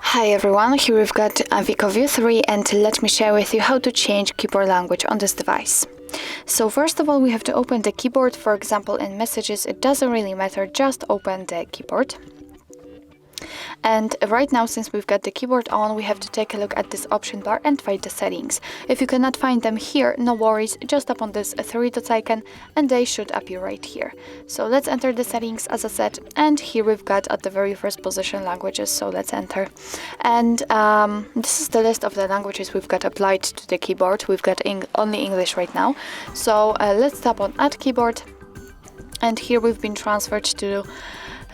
Hi everyone, here we've got WIKO View 3 and let me share with you how to change keyboard language on this device. So first of all, we have to open the keyboard. For example, in messages, it doesn't really matter, just open the keyboard. And right now, since we've got the keyboard on, we have to take a look at this option bar and find the settings. If you cannot find them here, no worries, just tap on this three dots icon and they should appear right here. So let's enter the settings, as I said, and here we've got at the very first position languages, so let's enter. And this is the list of the languages we've got applied to the keyboard. We've got only English right now. So let's tap on Add Keyboard, and here we've been transferred to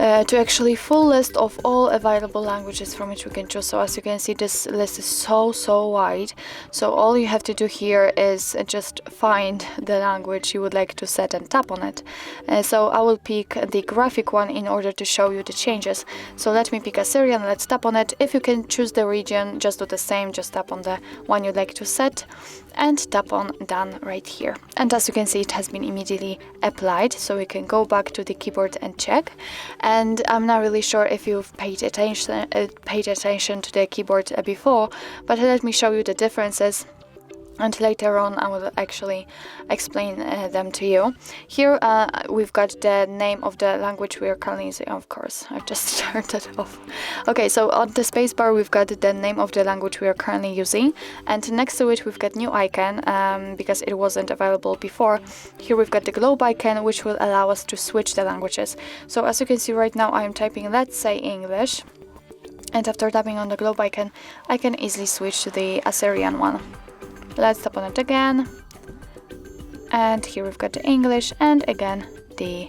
actually full list of all available languages from which we can choose. So as you can see, this list is so wide. So all you have to do here is just find the language you would like to set and tap on it. So I will pick the graphic one in order to show you the changes. So let me pick Assyrian, let's tap on it. If you can choose the region, just do the same, just tap on the one you'd like to set and tap on Done right here. And as you can see, it has been immediately applied, so we can go back to the keyboard and check. And I'm not really sure if you've paid attention to the keyboard before, but let me show you the differences. And later on I will actually explain them to you. Here we've got the name of the language we are currently using. Of course, I've just turned it off. Okay, so on the spacebar we've got the name of the language we are currently using, and next to it we've got new icon because it wasn't available before. Here we've got the globe icon, which will allow us to switch the languages. So as you can see right now, I am typing, let's say, English, and after tapping on the globe icon I can easily switch to the Assyrian one. Let's tap on it again, and here we've got the English, and again the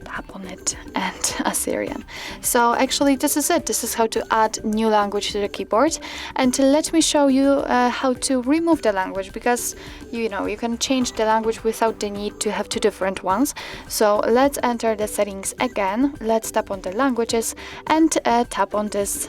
tap on it and Assyrian. So actually this is it. This is how to add new language to the keyboard. And let me show you how to remove the language, because you can change the language without the need to have two different ones. So let's enter the settings again. Let's tap on the languages and tap on this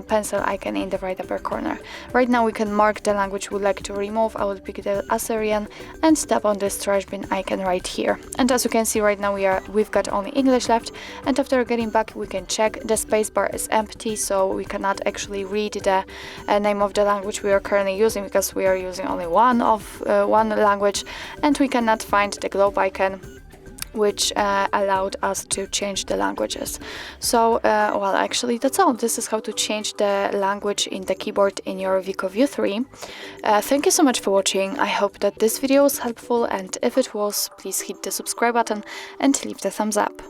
pencil icon in the right upper corner. Right now we can mark the language we'd like to remove. I will pick the Assyrian and tap on this trash bin icon right here. And as you can see right now, we've got only English left, and after getting back we can check the spacebar is empty, so we cannot actually read the name of the language we are currently using, because we are using only one language, and we cannot find the globe icon, which allowed us to change the languages. So, well, actually that's all. This is how to change the language in the keyboard in your WIKO View 3. Thank you so much for watching. I hope that this video was helpful, and if it was, please hit the subscribe button and leave the thumbs up.